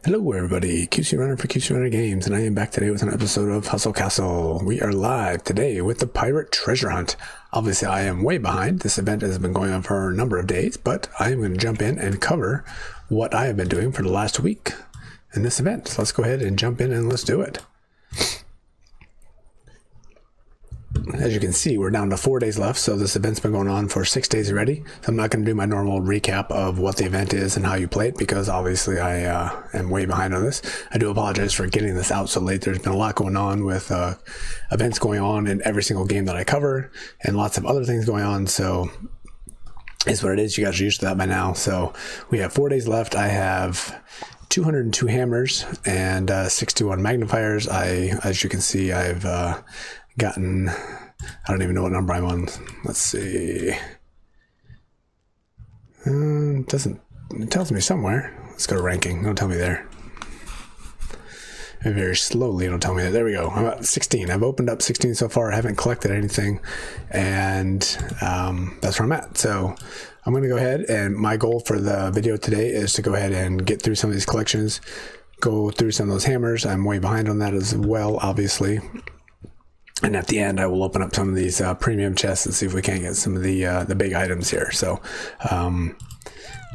Hello everybody, QC Runner for QC Runner Games, and I am back today with an episode of Hustle Castle. We are live today with the Pirate Treasure Hunt. Obviously I am way behind. This event has been going on for a number of days, but I am going to jump in and cover what I have been doing for the last week in this event. So let's go ahead and jump in and let's do it. As you can see, we're down to 4 days left, so this event's been going on for 6 days already. So I'm not going to do my normal recap of what the event is and how you play it, because obviously I am way behind on this. I do apologize for getting this out so late. There's been a lot going on with events going on in every single game that I cover, and lots of other things going on, so it's what it is. You guys are used to that by now. So we have 4 days left. I have 202 hammers and 61 magnifiers. As you can see, I've gotten, I don't even know what number I'm on. Let's see. It tells me somewhere. Let's go to ranking. Don't tell me there. And very slowly it'll tell me that. There we go. I'm at 16. I've opened up 16 so far. I haven't collected anything, and that's where I'm at. So I'm going to go ahead, and my goal for the video today is to go ahead and get through some of these collections, go through some of those hammers. I'm way behind on that as well, obviously. And at the end, I will open up some of these premium chests and see if we can't get some of the big items here. So,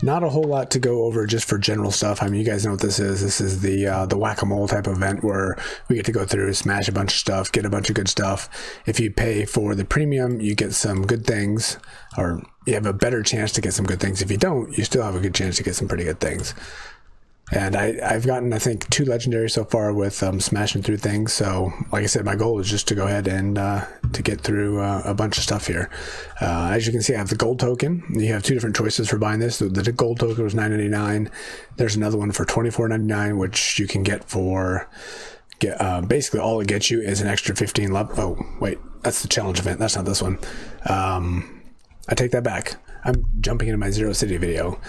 not a whole lot to go over just for general stuff. I mean, you guys know what this is. This is the whack-a-mole type of event where we get to go through, smash a bunch of stuff, get a bunch of good stuff. If you pay for the premium, you get some good things, or you have a better chance to get some good things. If you don't, you still have a good chance to get some pretty good things. And I've gotten, I think, 2 legendaries so far with smashing through things. So, like I said, my goal is just to go ahead and to get through a bunch of stuff here. As you can see, I have the gold token. You have 2 different choices for buying this. The gold token was $9.99. There's another one for $24.99, which you can get for... basically, all it gets you is an extra 15 level. Oh, wait, that's the challenge event. That's not this one. I take that back. I'm jumping into my Zero City video.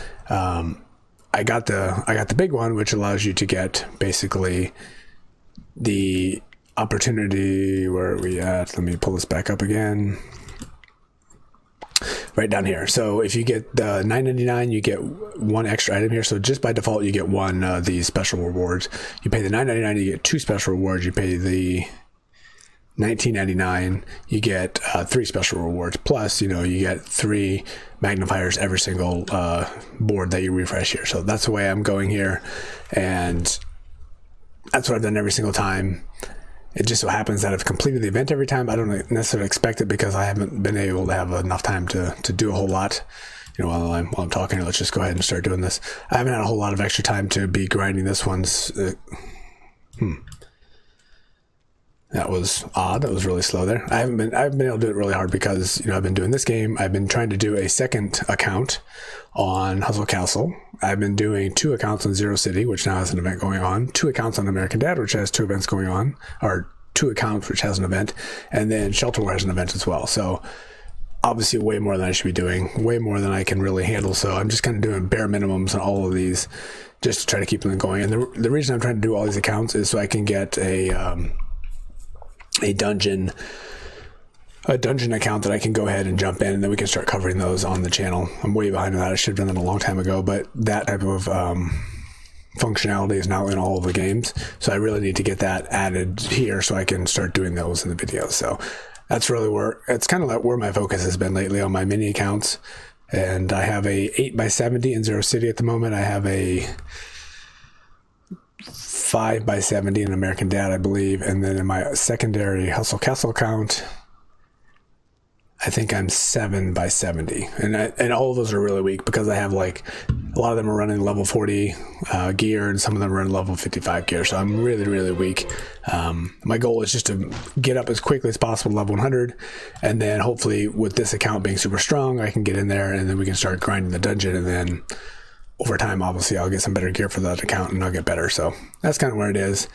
I got the big one, which allows you to get basically the opportunity. Where are we at? Let me pull this back up again. Right down here. So if you get the $9.99, you get 1 extra item here. So just by default, you get 1 of these special rewards. You pay the $9.99, you get 2 special rewards. You pay the $19.99, you get 3 special rewards, plus you get 3 magnifiers every single board that you refresh here. So that's the way I'm going here, and that's what I've done every single time. It just so happens that I've completed the event every time. I don't necessarily expect it because I haven't been able to have enough time to do a whole lot. While I'm talking, let's just go ahead and start doing this. I haven't had a whole lot of extra time to be grinding this one's. That was odd. That was really slow there. I haven't been able to do it really hard because, I've been doing this game. I've been trying to do a second account on Hustle Castle. I've been doing 2 accounts on Zero City, which now has an event going on. 2 accounts on American Dad, which has 2 events going on, or 2 accounts, which has an event. And then Shelterware has an event as well. So obviously way more than I should be doing, way more than I can really handle. So I'm just kind of doing bare minimums on all of these just to try to keep them going. And the reason I'm trying to do all these accounts is so I can get a dungeon account that I can go ahead and jump in, and then we can start covering those on the channel. I'm way behind on that. I should have done that a long time ago, but that type of functionality is now in all of the games, so I really need to get that added here so I can start doing those in the videos. So that's really it's kind of like where my focus has been lately on my mini accounts. And I have a 8x70 in Zero City at the moment. I have a 5x70 in American Dad, I believe, and then in my secondary Hustle Castle account, I think I'm 7x70, and all of those are really weak because I have a lot of them are running level 40 gear, and some of them are running level 55 gear, so I'm really, really weak. My goal is just to get up as quickly as possible to level 100, and then hopefully with this account being super strong, I can get in there, and then we can start grinding the dungeon, and then over time, obviously, I'll get some better gear for that account and I'll get better. So that's kind of where it is.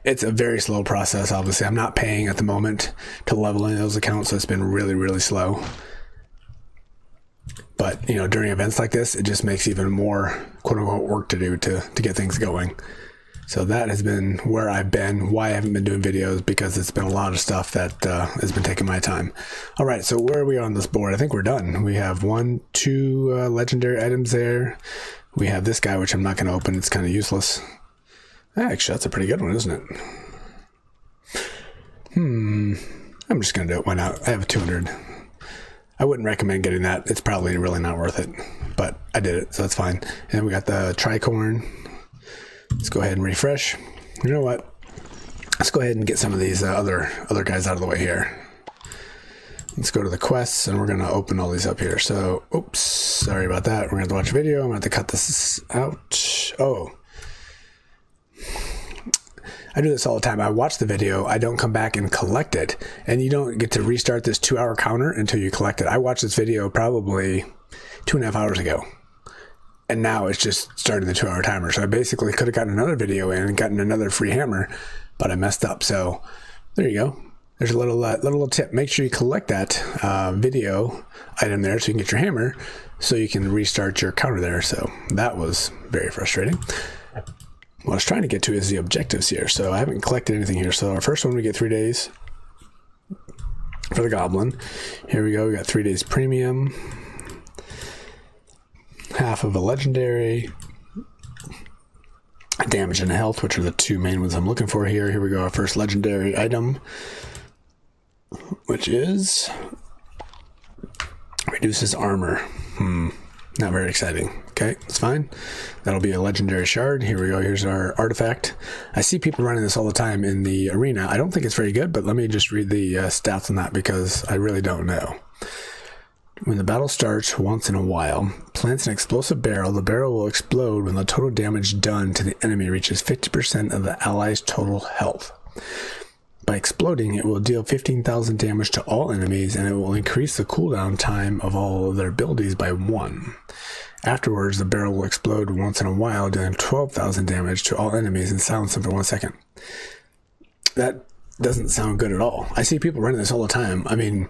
It's a very slow process, obviously. I'm not paying at the moment to level in those accounts, so it's been really, really slow. But, during events like this, it just makes even more quote-unquote work to do to get things going. So that has been where I've been, why I haven't been doing videos, because it's been a lot of stuff that has been taking my time. All right, so where are we on this board? I think we're done. We have 1, 2 legendary items there. We have this guy, which I'm not going to open. It's kind of useless. Actually, that's a pretty good one, isn't it? I'm just going to do it. Why not? I have a 200. I wouldn't recommend getting that. It's probably really not worth it, but I did it, so that's fine. And then we got the tricorn. Let's go ahead and refresh. You know what? Let's go ahead and get some of these other guys out of the way here. Let's go to the quests, and we're going to open all these up here. So, oops, sorry about that. We're going to have to watch a video. I'm going to have to cut this out. Oh. I do this all the time. I watch the video. I don't come back and collect it. And you don't get to restart this 2-hour counter until you collect it. I watched this video probably 2.5 hours ago. And now it's just starting the 2-hour timer. So I basically could have gotten another video in and gotten another free hammer, but I messed up. So there you go. There's a little tip. Make sure you collect that video item there so you can get your hammer so you can restart your counter there. So that was very frustrating. What I was trying to get to is the objectives here. So I haven't collected anything here. So our first one, we get 3 days for the goblin. Here we go. We got 3 days premium. Half of a legendary. Damage and health, which are the 2 main ones I'm looking for here. Here we go. Our first legendary item, which is reduces armor. Not very exciting. Okay, that's fine. That'll be a legendary shard. Here we go. Here's our artifact. I see people running this all the time in the arena. I don't think it's very good, but let me just read the stats on that because I really don't know. When the battle starts once in a while, plants an explosive barrel. The barrel will explode when the total damage done to the enemy reaches 50% of the ally's total health. By exploding, it will deal 15,000 damage to all enemies, and it will increase the cooldown time of all of their abilities by 1. Afterwards, the barrel will explode once in a while, dealing 12,000 damage to all enemies and silence them for 1 second. That doesn't sound good at all. I see people running this all the time. I mean,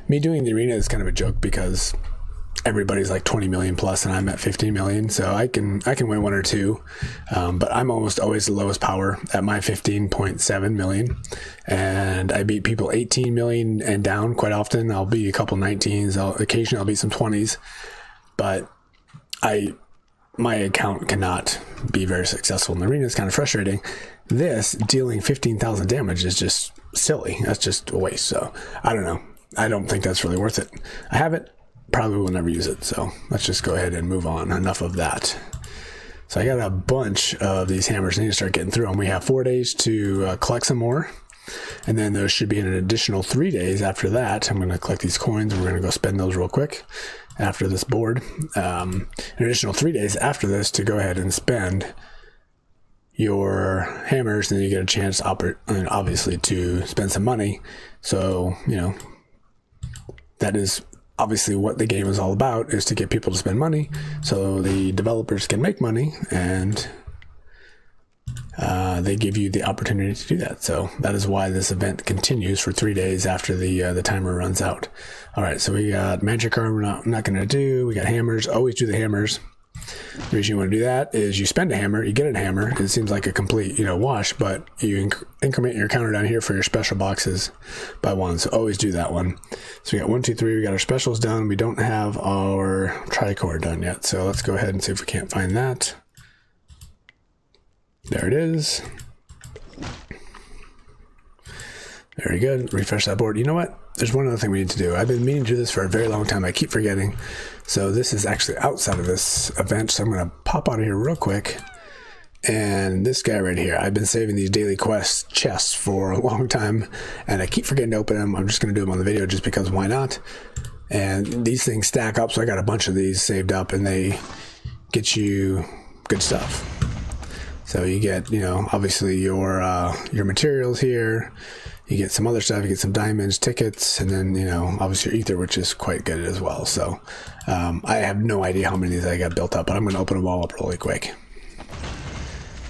me doing the arena is kind of a joke because everybody's like 20 million plus and I'm at 15 million, so I can win 1 or 2, but I'm almost always the lowest power at my 15.7 million, and I beat people 18 million and down quite often. I'll beat a couple 19s, occasionally I'll beat some 20s, but my account cannot be very successful in the arena. It's kind of frustrating. This dealing 15,000 damage is just silly. That's just a waste. So I don't know. I don't think that's really worth it. I have it. Probably will never use it. So let's just go ahead and move on. Enough of that. So I got a bunch of these hammers. I need to start getting through them. We have 4 days to collect some more. And then there should be an additional 3 days after that. I'm going to collect these coins. We're going to go spend those real quick after this board. An additional 3 days after this to go ahead and spend your hammers. And then you get a chance, obviously, to spend some money. So, you know, that is obviously what the game is all about, is to get people to spend money so the developers can make money, and they give you the opportunity to do that. So that is why this event continues for 3 days after the timer runs out. All right, so we got magic armor. We're not going to do. We got hammers. Always do the hammers. The reason you want to do that is you spend a hammer, you get a hammer. It seems like a complete, wash, but you increment your counter down here for your special boxes by 1. So always do that one. So we got 1, 2, 3. We got our specials done. We don't have our tricord done yet. So let's go ahead and see if we can't find that. There it is. Very good. Refresh that board. You know what? There's one other thing we need to do. I've been meaning to do this for a very long time. I keep forgetting. So this is actually outside of this event. So I'm going to pop out of here real quick. And this guy right here, I've been saving these daily quest chests for a long time, and I keep forgetting to open them. I'm just going to do them on the video just because why not? And these things stack up. So I got a bunch of these saved up, and they get you good stuff. So you get, obviously your materials here. You get some other stuff. You get some diamonds, tickets, and then, obviously your ether, which is quite good as well. So I have no idea how many of these I got built up, but I'm going to open them all up really quick.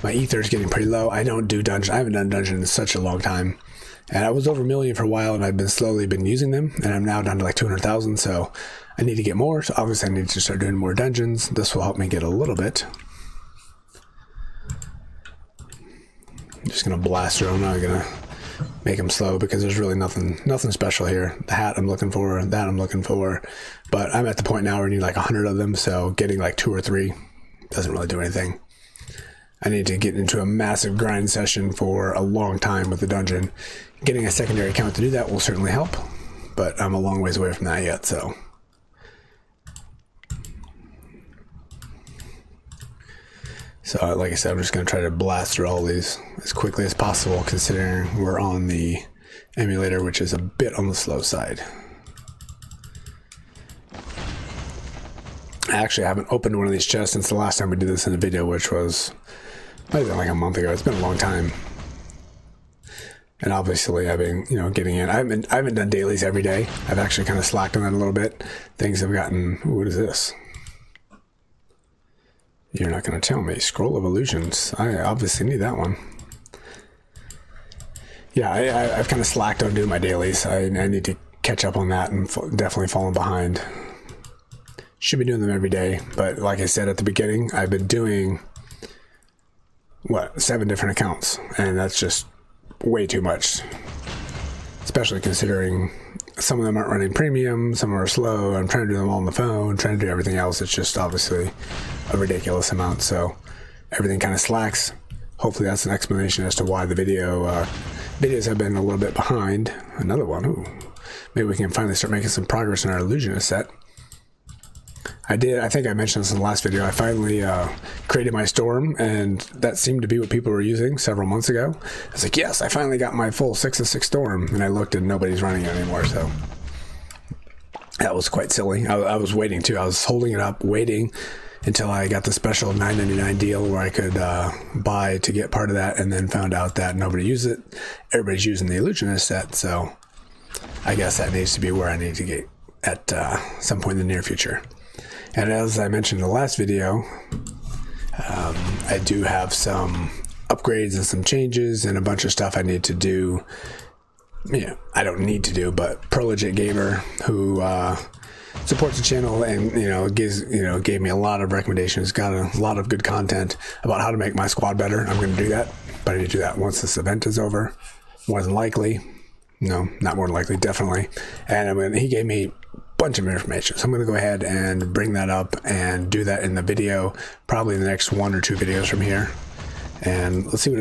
My ether is getting pretty low. I don't do dungeon. I haven't done dungeon in such a long time. And I was over 1 million for a while, and I've been slowly using them. And I'm now down to like 200,000. So I need to get more. So obviously I need to start doing more dungeons. This will help me get a little bit. I'm just going to blast through. I'm not going to make them slow because there's really nothing special here. The hat I'm looking for, that I'm looking for. But I'm at the point now where I need like 100 of them. So getting like 2 or 3 doesn't really do anything. I need to get into a massive grind session for a long time with the dungeon. Getting a secondary account to do that will certainly help, but I'm a long ways away from that yet, so. So like I said, I'm just going to try to blast through all these as quickly as possible, considering we're on the emulator, which is a bit on the slow side. I actually haven't opened one of these chests since the last time we did this in a video, which was might have been like a month ago. It's been a long time. And obviously I've been, getting in. I haven't done dailies every day. I've actually kind of slacked on that a little bit. Things have gotten, what is this? You're not going to tell me. Scroll of Illusions. I obviously need that one. Yeah, I've kind of slacked on doing my dailies. I need to catch up on that, and definitely fallen behind. Should be doing them every day, but like I said at the beginning, I've been doing, 7 different accounts, and that's just way too much. Especially considering some of them aren't running premium, some are slow. I'm trying to do them all on the phone, trying to do everything else. It's just obviously a ridiculous amount, so everything kind of slacks. Hopefully that's an explanation as to why the videos have been a little bit behind. Another one. Ooh. Maybe we can finally start making some progress in our Illusionist set. I think I mentioned this in the last video. I finally created my storm, and that seemed to be what people were using several months ago. I was like, yes, I finally got my full 6/6 storm, and I looked and nobody's running it anymore, so that was quite silly. I was waiting too. I was holding it up, waiting until I got the special $9.99 deal where I could buy to get part of that, and then found out that nobody used it. Everybody's using the Illusionist set, so I guess that needs to be where I need to get at some point in the near future. And as I mentioned in the last video, I do have some upgrades and some changes and a bunch of stuff I need to do. I don't need to do, but ProLegit Gamer, who supports the channel and gave me a lot of recommendations, got a lot of good content about how to make my squad better. I'm going to do that, but I need to do that once this event is over, more than likely. No, not more than likely, definitely. And he gave me bunch of information, so I'm going to go ahead and bring that up and do that in the video, probably in the next 1 or 2 videos from here, and we'll see what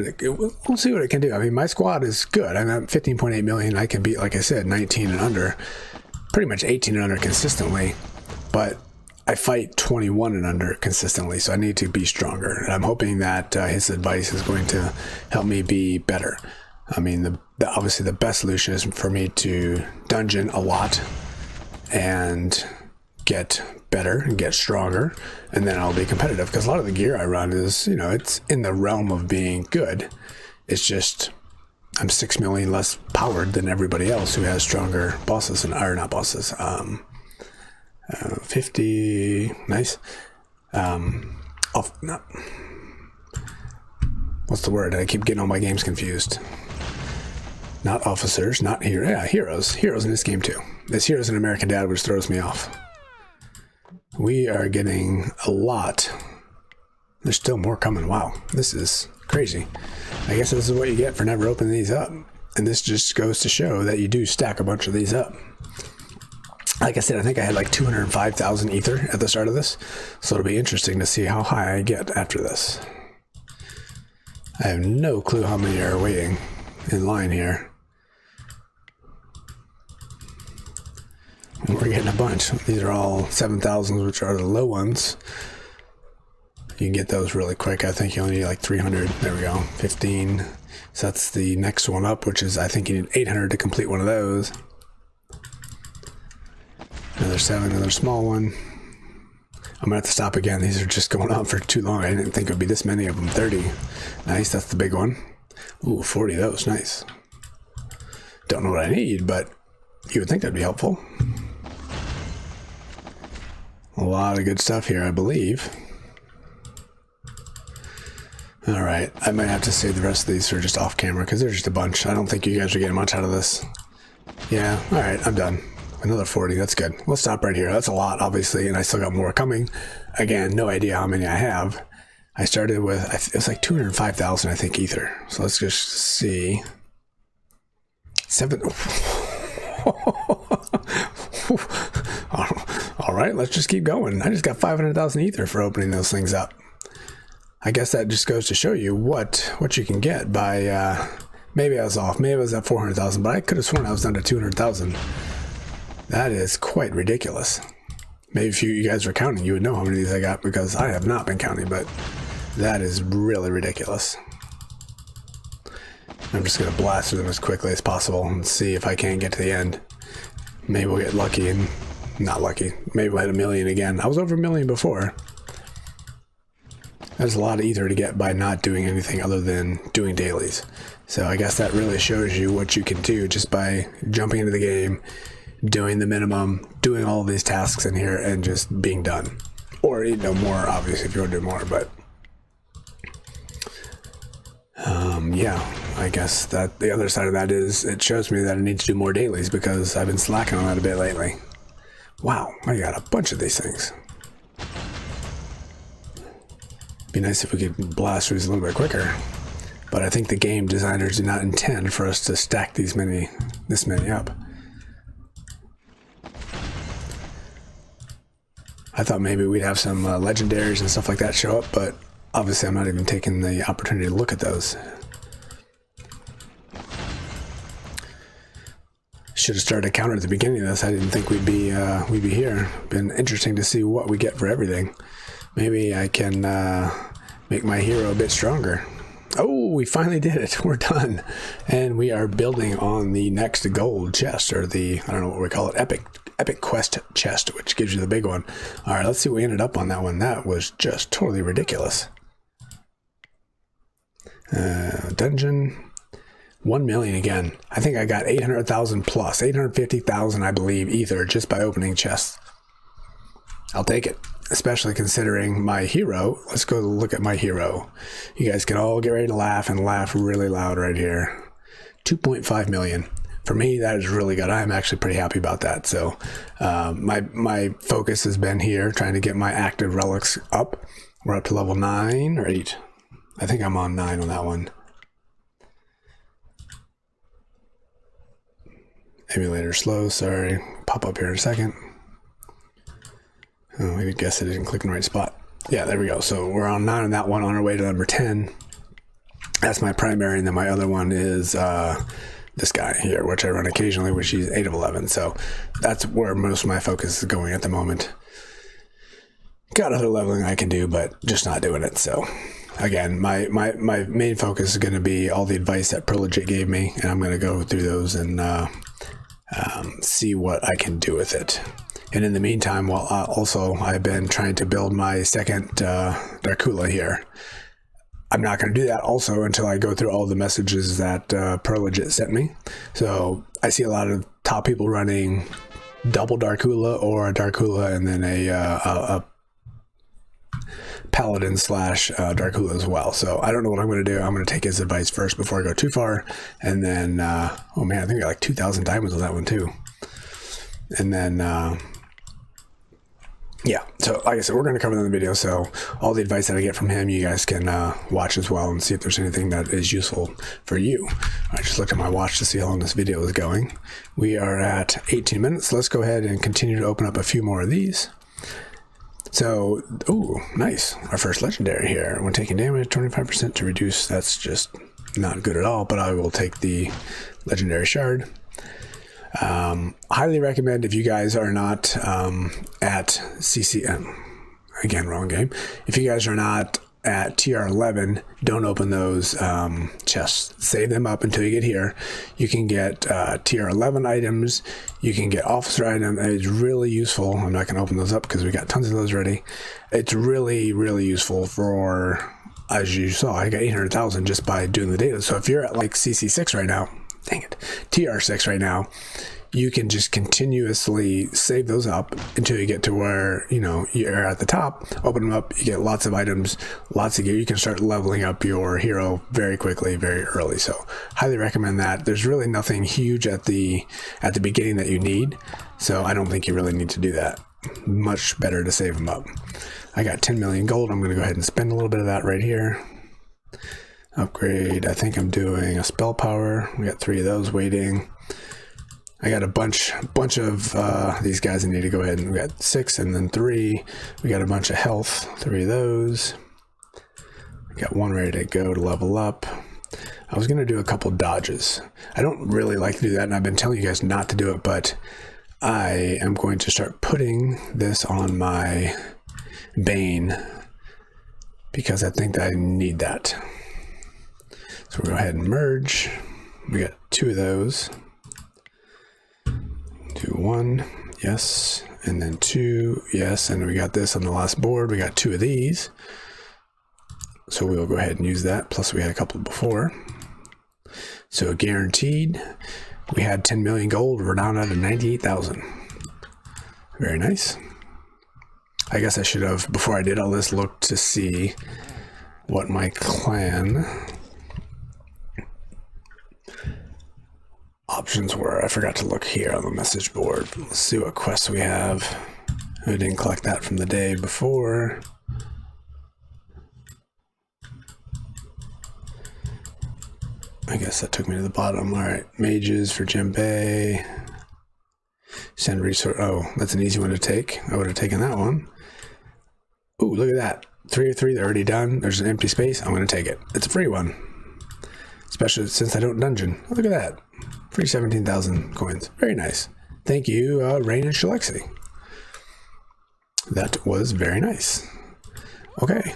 it can do. I mean, my squad is good. I'm at 15.8 million. I can beat, like I said, 19 and under, pretty much 18 and under consistently, but I fight 21 and under consistently, so I need to be stronger, and I'm hoping that his advice is going to help me be better. I mean, obviously the best solution is for me to dungeon a lot and get better and get stronger, and then I'll be competitive, because a lot of the gear I run is, it's in the realm of being good. It's just I'm 6 million less powered than everybody else who has stronger bosses, and are not bosses. 50, nice. What's the word? I keep getting all my games confused. Not officers, not heroes. Yeah, heroes. Heroes in this game too. There's heroes in American Dad, which throws me off. We are getting a lot. There's still more coming. Wow, this is crazy. I guess this is what you get for never opening these up. And this just goes to show that you do stack a bunch of these up. Like I said, I think I had like 205,000 ether at the start of this. So it'll be interesting to see how high I get after this. I have no clue how many are waiting in line here. We're getting a bunch. These are all 7,000s, which are the low ones. You can get those really quick. I think you only need like 300. There we go. 15. So that's the next one up, which is, I think you need 800 to complete one of those. Another 7, another small one. I'm gonna have to stop again. These are just going on for too long. I didn't think it would be this many of them. 30. Nice, that's the big one. Ooh, 40 of those. Nice. Don't know what I need, but you would think that'd be helpful. A lot of good stuff here, I believe. All right, I might have to save the rest of these for just off camera, because there's just a bunch. I don't think you guys are getting much out of this. Yeah, all right, I'm done. Another 40, that's good. We'll stop right here. That's a lot, obviously, and I still got more coming. Again, no idea how many I have. I started with, it was like 205,000, I think, ether. So let's just see. 7. All right, let's just keep going. I just got 500,000 ether for opening those things up. I guess that just goes to show you what you can get by, maybe I was off. Maybe I was at 400,000, but I could have sworn I was down to 200,000. That is quite ridiculous. Maybe if you guys were counting, you would know how many of these I got, because I have not been counting, but that is really ridiculous. I'm just going to blast through them as quickly as possible and see if I can't get to the end. Maybe we'll get lucky and not lucky. Maybe we'll hit 1 million again. I was over 1 million before. There's a lot of ether to get by not doing anything other than doing dailies. So I guess that really shows you what you can do just by jumping into the game, doing the minimum, doing all of these tasks in here, and just being done. Or, you know, more, obviously, if you want to do more, but... yeah, I guess that the other side of that is it shows me that I need to do more dailies because I've been slacking on that a bit lately. Wow, I got a bunch of these things. Be nice if we could blast through these a little bit quicker, but I think the game designers did not intend for us to stack this many up. I thought maybe we'd have some legendaries and stuff like that show up, but obviously I'm not even taking the opportunity to look at those. Should have started a counter at the beginning of this. I didn't think we'd be here. Been interesting to see what we get for everything. Maybe I can make my hero a bit stronger. Oh, we finally did it. We're done. And we are building on the next gold chest, or the, I don't know what we call it, epic quest chest, which gives you the big one. All right, let's see what we ended up on that one. That was just totally ridiculous. Dungeon. 1 million again. I think I got 800,000 plus, 850,000, I believe, ether just by opening chests. I'll take it, especially considering my hero. Let's go look at my hero. You guys can all get ready to laugh, and laugh really loud right here. 2.5 million. For me, that is really good. I'm actually pretty happy about that. So my focus has been here, trying to get my active relics up. We're up to level 9 or 8. I think I'm on 9 on that one. Emulator slow, sorry. Pop up here in a second. Oh, I guess I didn't click in the right spot. Yeah, there we go. So we're on 9 on that one, on our way to number 10. That's my primary, and then my other one is this guy here, which I run occasionally, which is 8 of 11. So that's where most of my focus is going at the moment. Got other leveling I can do, but just not doing it. So again, my main focus is going to be all the advice that ProLegit gave me, and I'm going to go through those and see what I can do with it. And in the meantime, while I've been trying to build my second Darkula here. I'm not going to do that also until I go through all the messages that ProLegit sent me. So I see a lot of top people running double Darkula, or a Darkula and then a Paladin slash Darkula as well. So I don't know what I'm going to do. I'm going to take his advice first before I go too far. And then, oh man, I think I got like 2,000 diamonds on that one too. And then, yeah, so like I said, we're going to cover that in the video. So all the advice that I get from him, you guys can watch as well and see if there's anything that is useful for you. I just looked at my watch to see how long this video is going. We are at 18 minutes. Let's go ahead and continue to open up a few more of these. So, ooh, nice. Our first legendary here. When taking damage, 25% to reduce. That's just not good at all, but I will take the legendary shard. Highly recommend, if you guys are not at CCM, again, wrong game. If you guys are not at TR 11, don't open those chests. Save them up until you get here. You can get TR 11 items. You can get officer items. It's really useful. I'm not going to open those up because we got tons of those ready. It's really, really useful for, as you saw, I got 800,000 just by doing the data. So if you're at like CC6 right now, dang it, TR6 right now, you can just continuously save those up until you get to where, you know, you're at the top, open them up, you get lots of items, lots of gear. You can start leveling up your hero very quickly, very early. So highly recommend that. There's really nothing huge at the beginning that you need. So I don't think you really need to do that. Much better to save them up. I got 10 million gold. I'm going to go ahead and spend a little bit of that right here. Upgrade. I think I'm doing a spell power. We got 3 of those waiting. I got a bunch of these guys I need to go ahead and we got 6 and then 3. We got a bunch of health, 3 of those. Got one ready to go to level up. I was going to do a couple dodges. I don't really like to do that, and I've been telling you guys not to do it, but I am going to start putting this on my Bane because I think I need that. So we'll go ahead and merge. We got 2 of those. Do 1, yes, and then 2, yes, and we got this on the last board. We got 2 of these. So we'll go ahead and use that, plus we had a couple before. So guaranteed, we had 10 million gold. We're down at 98,000. Very nice. I guess I should have, before I did all this, looked to see what my clan options were. I forgot to look here on the message board. Let's see what quests we have. I didn't collect that from the day before. I guess that took me to the bottom. All right, mages for Jimbei. Send resource. Oh, that's an easy one to take. I would have taken that one. Ooh, look at that. 3 of 3, they're already done. There's an empty space. I'm going to take it. It's a free one. Especially since I don't dungeon. Oh, look at that. Free 17,000 coins. Very nice. Thank you, Rain and Shalexi. That was very nice. Okay.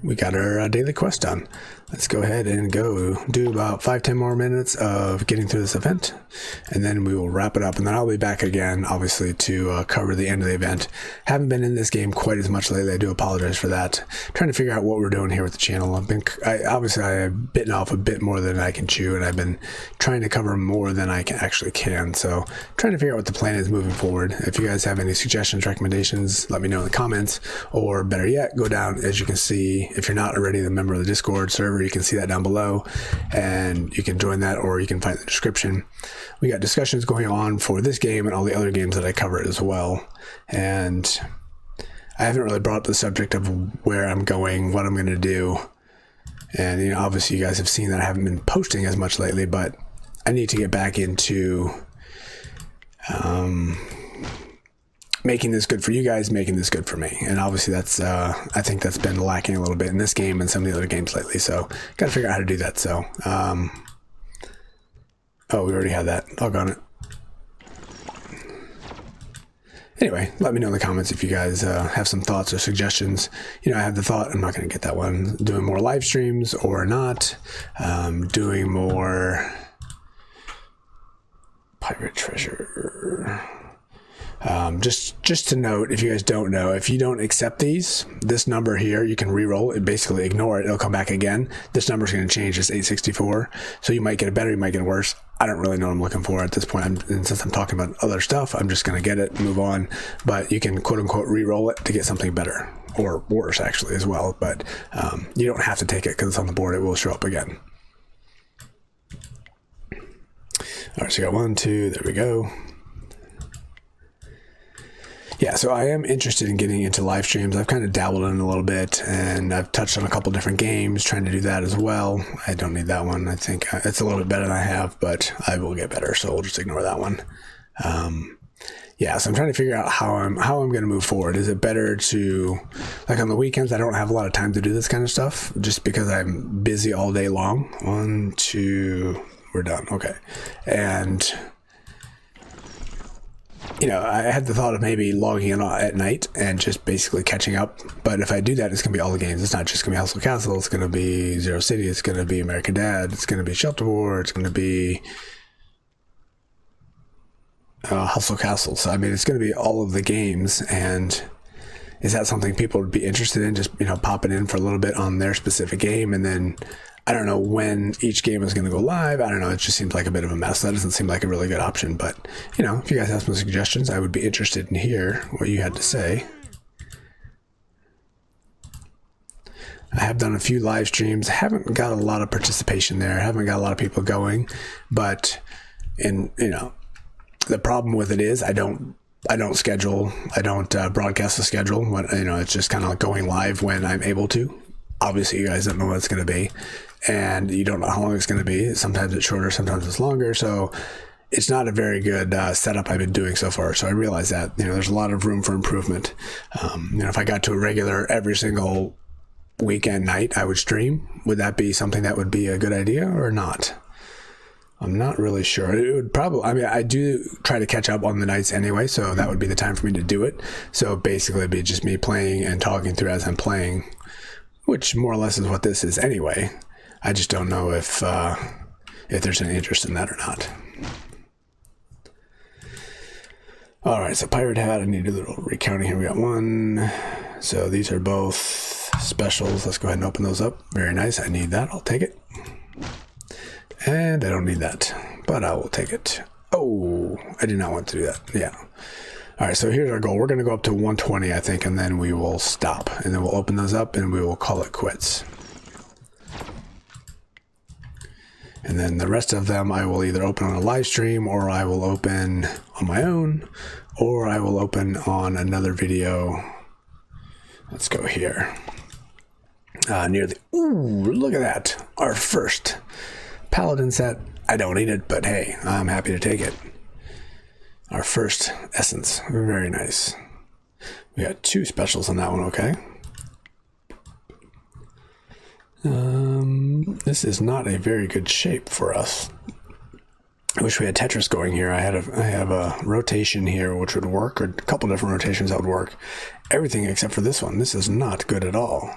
We got our daily quest done. Let's go ahead and go do about 5-10 more minutes of getting through this event, and then we will wrap it up, and then I'll be back again, obviously, to cover the end of the event. Haven't been in this game quite as much lately. I do apologize for that. Trying to figure out what we're doing here with the channel. Obviously I've bitten off a bit more than I can chew, and I've been trying to cover more than I actually can. So trying to figure out what the plan is moving forward. If you guys have any suggestions, recommendations, let me know in the comments, or better yet, go down. As you can see, if you're not already a member of the Discord server, you can see that down below, and you can join that, or you can find the description. We got discussions going on for this game and all the other games that I covered as well, and I haven't really brought up the subject of where I'm going, what I'm going to do, and you know, obviously you guys have seen that I haven't been posting as much lately, but I need to get back into making this good for you guys, making this good for me. And obviously that's, I think that's been lacking a little bit in this game and some of the other games lately. So got to figure out how to do that. So, oh, we already had that. Doggone it. Anyway, let me know in the comments if you guys have some thoughts or suggestions. You know, I have the thought, I'm not going to get that one, doing more live streams or not, doing more pirate treasure. Just to note, if you guys don't know, if you don't accept this number here, you can re-roll it, basically ignore it, it'll come back again. This number is going to change. It's 864, so you might get it better, you might get it worse. I don't really know what I'm looking for at this point, and since I'm talking about other stuff, I'm just going to get it, move on. But you can quote-unquote re-roll it to get something better, or worse actually as well. But you don't have to take it because it's on the board. It will show up again. All right, so we got 1, 2, there we go. Yeah, so I am interested in getting into live streams. I've kind of dabbled in it a little bit, and I've touched on a couple different games, trying to do that as well. I don't need that one. I think it's a little bit better than I have, but I will get better, so we'll just ignore that one. Yeah, so I'm trying to figure out how I'm going to move forward. Is it better to, like on the weekends, I don't have a lot of time to do this kind of stuff, just because I'm busy all day long. 1, 2, we're done. Okay, and you know, I had the thought of maybe logging in at night and just basically catching up. But if I do that, it's going to be all the games. It's not just going to be Hustle Castle. It's going to be Zero City. It's going to be American Dad. It's going to be Shelter War. It's going to be Hustle Castle. So, I mean, it's going to be all of the games. And is that something people would be interested in? Just, you know, popping in for a little bit on their specific game, and then I don't know when each game is going to go live. I don't know. It just seems like a bit of a mess. That doesn't seem like a really good option. But, you know, if you guys have some suggestions, I would be interested in hear what you had to say. I have done a few live streams. Haven't got a lot of participation there. Haven't got a lot of people going. But, you know, the problem with it is I don't schedule. I don't broadcast the schedule. When, you know, it's just kind of like going live when I'm able to. Obviously, you guys don't know what it's going to be, and you don't know how long it's going to be. Sometimes it's shorter, sometimes it's longer. So it's not a very good setup I've been doing so far. So I realize that, you know, there's a lot of room for improvement. You know, if I got to a regular every single weekend night I would stream. Would that be something that would be a good idea or not? I'm not really sure. It would probably, I mean, I do try to catch up on the nights anyway, so that would be the time for me to do it. So basically it'd be just me playing and talking through as I'm playing, which more or less is what this is anyway. I just don't know if there's any interest in that or not. All right, so Pirate Hat, I need to do a little recounting here. We got one. So these are both specials. Let's go ahead and open those up. Very nice. I need that. I'll take it. And I don't need that, but I will take it. Oh, I did not want to do that. Yeah. All right, so here's our goal. We're going to go up to 120, I think, and then we will stop. And then we'll open those up and we will call it quits. And then the rest of them I will either open on a live stream, or I will open on my own, or I will open on another video. Let's go here. Near the, ooh, look at that. Our first Paladin set. I don't need it, but hey, I'm happy to take it. Our first essence. Very nice. We got 2 specials on that one, okay. This is not a very good shape for us. I wish we had Tetris going here. I have a rotation here which would work, or a couple different rotations that would work. Everything except for this one. This is not good at all.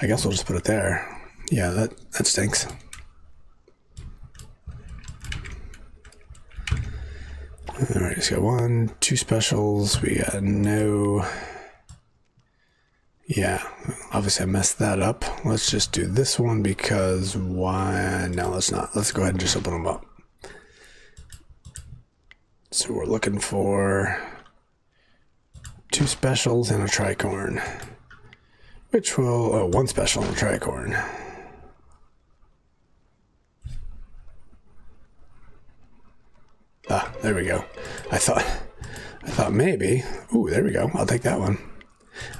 I guess we'll just put it there. Yeah, that stinks. All right, let's go 1, 2 specials. We got no. Yeah, obviously I messed that up. Let's just do this one because why? No, let's not. Let's go ahead and just open them up. So we're looking for 2 specials and a tricorn, which will, oh, 1 special and a tricorn. Ah, there we go. I thought maybe. Ooh, there we go. I'll take that one.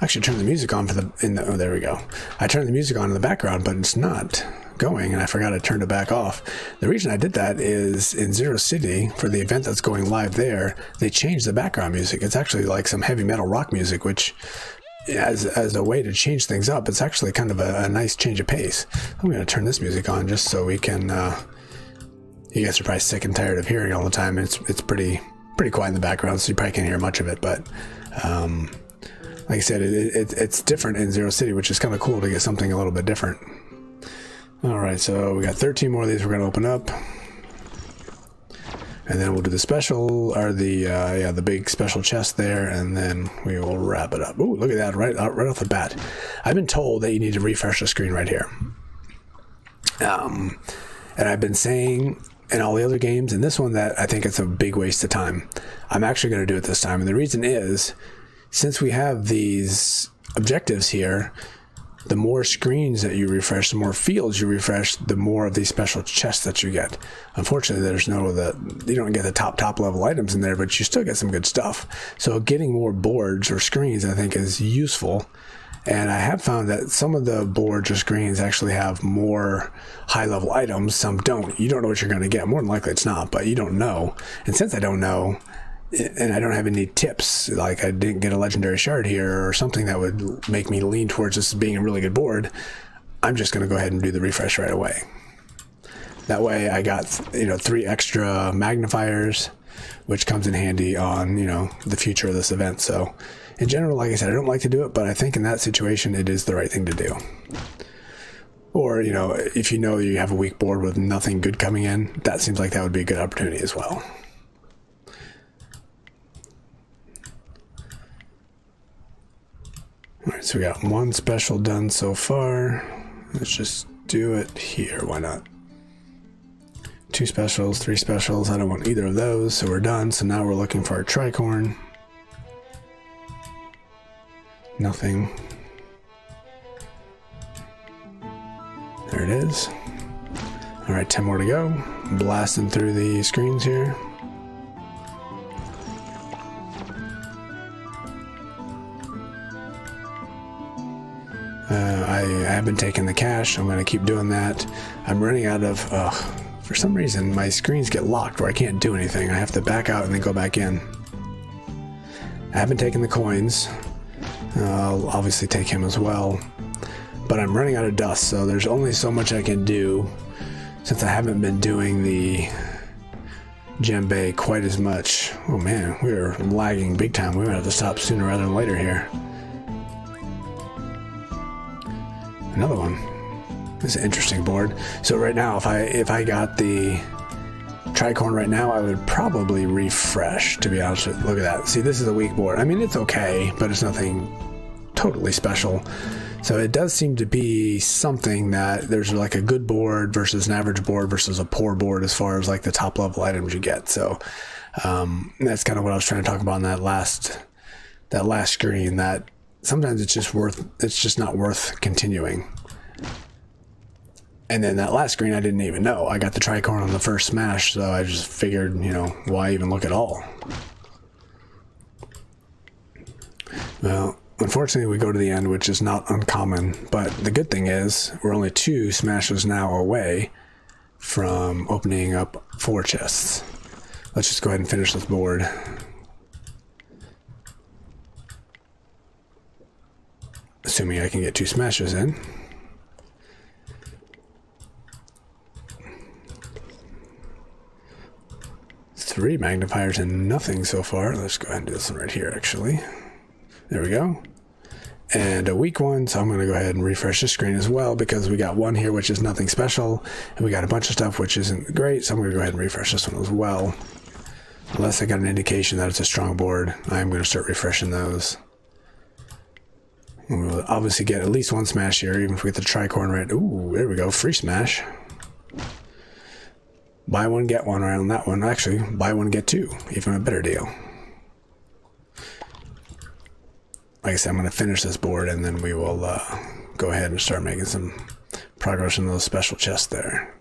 Actually, turn the music on for oh, there we go. I turned the music on in the background, but it's not going, and I forgot I turned it back off. The reason I did that is in Zero City, for the event that's going live there, they changed the background music. It's actually like some heavy metal rock music, which, as a way to change things up, it's actually kind of a nice change of pace. I'm going to turn this music on just so we can. You guys are probably sick and tired of hearing it all the time. It's pretty quiet in the background, so you probably can't hear much of it, but. Like I said, it's different in Zero City, which is kind of cool to get something a little bit different. All right, so we got 13 more of these we're going to open up. And then we'll do the special, or the big special chest there, and then we will wrap it up. Ooh, look at that, right off the bat. I've been told that you need to refresh the screen right here. And I've been saying in all the other games, and this one, that I think it's a big waste of time. I'm actually going to do it this time, and the reason is, since we have these objectives here, the more screens that you refresh, the more fields you refresh, the more of these special chests that you get. Unfortunately, there's you don't get the top level items in there, but you still get some good stuff. So getting more boards or screens, I think, is useful. And I have found that some of the boards or screens actually have more high level items, some don't. You don't know what you're going to get. More than likely it's not, but you don't know. And since I don't know, and I don't have any tips, like I didn't get a legendary shard here or something that would make me lean towards this being a really good board, I'm just going to go ahead and do the refresh right away. That way I got 3 extra magnifiers, which comes in handy on the future of this event. So in general, like I said, I don't like to do it, but I think in that situation it is the right thing to do. Or if you have a weak board with nothing good coming in, that seems like that would be a good opportunity as well. Alright, so we got 1 special done so far. Let's just do it here. Why not? 2 specials, 3 specials. I don't want either of those, so we're done. So now we're looking for a tricorn. Nothing. There it is. Alright, 10 more to go. Blasting through the screens here. I have been taking the cash. I'm going to keep doing that. I'm running out of, for some reason, my screens get locked where I can't do anything. I have to back out and then go back in. I haven't taken the coins. I'll obviously take him as well. but I'm running out of dust, so there's only so much I can do since I haven't been doing the djembe quite as much. Oh man, we are lagging big time. We're gonna have to stop sooner rather than later here. Another one. This is an interesting board. So right now, if I got the tricorn right now, I would probably refresh, to be honest with you. Look at that. See, this is a weak board. I mean, it's okay, but it's nothing totally special. So it does seem to be something that there's like a good board versus an average board versus a poor board as far as like the top level items you get. So that's kind of what I was trying to talk about in that last screen, that sometimes it's just not worth continuing. And then that last screen, I didn't even know. I got the tricorn on the first smash, so I just figured, you know, why even look at all? Well, unfortunately, we go to the end, which is not uncommon. But the good thing is, we're only 2 smashes now away from opening up 4 chests. Let's just go ahead and finish this board. Assuming I can get 2 smashes in. Three magnifiers and nothing so far. Let's go ahead and do this one right here, actually. There we go. And a weak one, so I'm going to go ahead and refresh the screen as well, because we got one here which is nothing special, and we got a bunch of stuff which isn't great, so I'm going to go ahead and refresh this one as well. Unless I got an indication that it's a strong board, I'm going to start refreshing those. And we'll obviously get at least 1 smash here, even if we get the tricorn right. Ooh, there we go, free smash. Buy one, get one around that one. Actually, buy one, get 2. Even a better deal. Like I said, I'm going to finish this board, and then we will go ahead and start making some progress in those special chests there.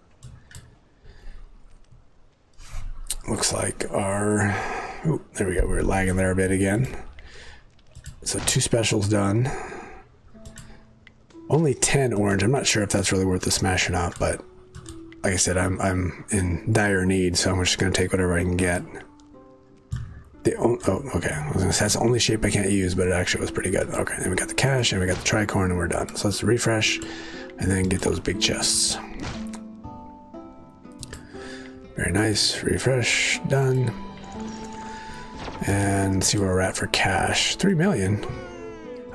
Looks like our... Oh, there we go. We were lagging there a bit again. So 2 specials done. Only 10 orange. I'm not sure if that's really worth the smash or not, but... Like I said, I'm in dire need, so I'm just going to take whatever I can get. Oh, okay. I was going to say that's the only shape I can't use, but it actually was pretty good. Okay, and we got the cash, and we got the tricorn, and we're done. So let's refresh, and then get those big chests. Very nice. Refresh. Done. And see where we're at for cash. 3 million.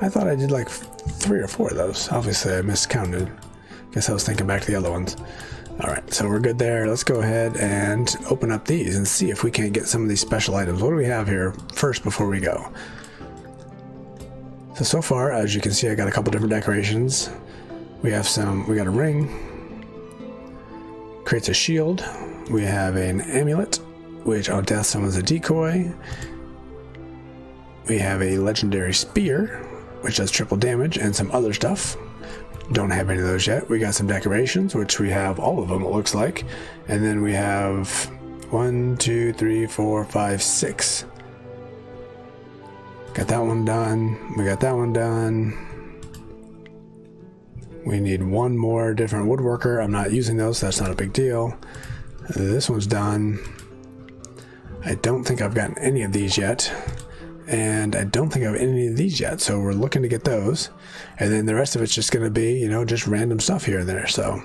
I thought I did like 3 or 4 of those. Obviously, I miscounted. Guess I was thinking back to the other ones. Alright, so we're good there. Let's go ahead and open up these and see if we can't get some of these special items. What do we have here first before we go? So far, as you can see, I got a couple different decorations. We got a ring. Creates a shield. We have an amulet, which on death summons a decoy. We have a legendary spear, which does triple damage, and some other stuff. Don't have any of those yet. We got some decorations, which we have all of them, it looks like. And then we have 1, 2, 3, 4, 5, 6. Got that one done. We got that one done. We need 1 more different woodworker. I'm not using those, so that's not a big deal. This one's done. I don't think I've gotten any of these yet. And I don't think I have any of these yet, so we're looking to get those. And then the rest of it's just going to be, you know, just random stuff here and there, so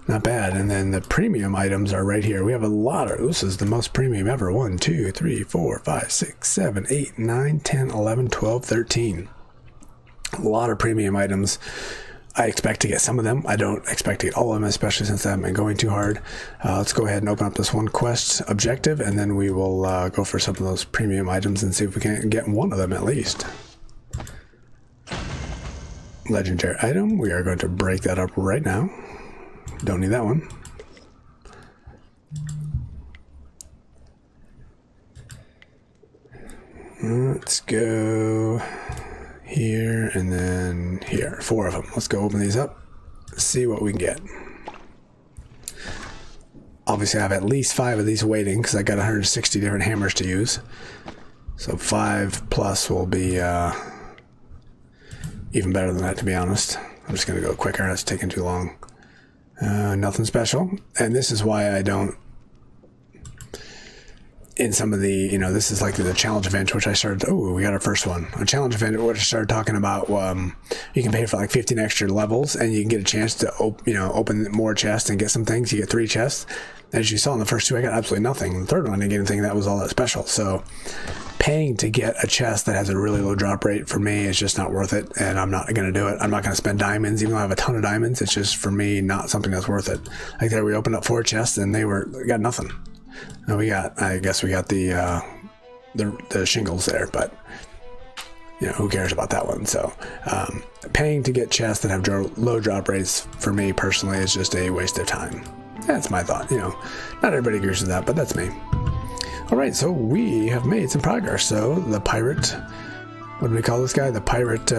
not bad. And then the premium items are right here. We have a lot of, this is the most premium ever. 1, 2, 3, 4, 5, 6, 7, 8, 9, 10, 11, 12, 13. A lot of premium items. I expect to get some of them. I don't expect to get all of them, especially since I haven't been going too hard. Let's go ahead and open up this one quest objective, and then we will go for some of those premium items and see if we can get one of them at least. Legendary item. We are going to break that up right now. Don't need that one. Let's go here and then here. 4 of them. Let's go open these up, see what we can get. Obviously I have at least 5 of these waiting because I got 160 different hammers to use, so 5 plus will be even better than that, to be honest. I'm just gonna go quicker. That's taking too long. Nothing special, and this is why I don't in some of the, you know, this is like the challenge event, which I started, oh, we got our first one. A challenge event, which I started talking about, you can pay for like 15 extra levels and you can get a chance to, open more chests and get some things. You get 3 chests. As you saw in the first 2, I got absolutely nothing. The third one, I didn't get anything that was all that special. So paying to get a chest that has a really low drop rate for me is just not worth it, and I'm not going to do it. I'm not going to spend diamonds, even though I have a ton of diamonds. It's just, for me, not something that's worth it. Like there, we opened up 4 chests and we got nothing. And I guess we got the shingles there, but you know, who cares about that one? So paying to get chests that have low drop rates for me personally is just a waste of time. That's my thought. You know, not everybody agrees with that, but that's me. All right, so we have made some progress. So the pirate, what do we call this guy? The pirate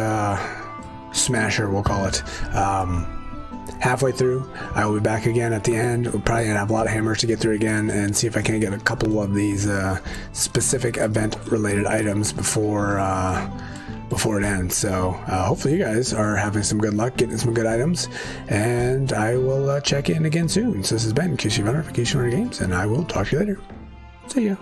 smasher, we'll call it. Halfway through, I will be back again at the end. We're probably gonna have a lot of hammers to get through again and see if I can get a couple of these specific event-related items before it ends. So hopefully you guys are having some good luck getting some good items, and I will check in again soon. So this has been QC Runner for QC Runner Games, and I will talk to you later. See ya.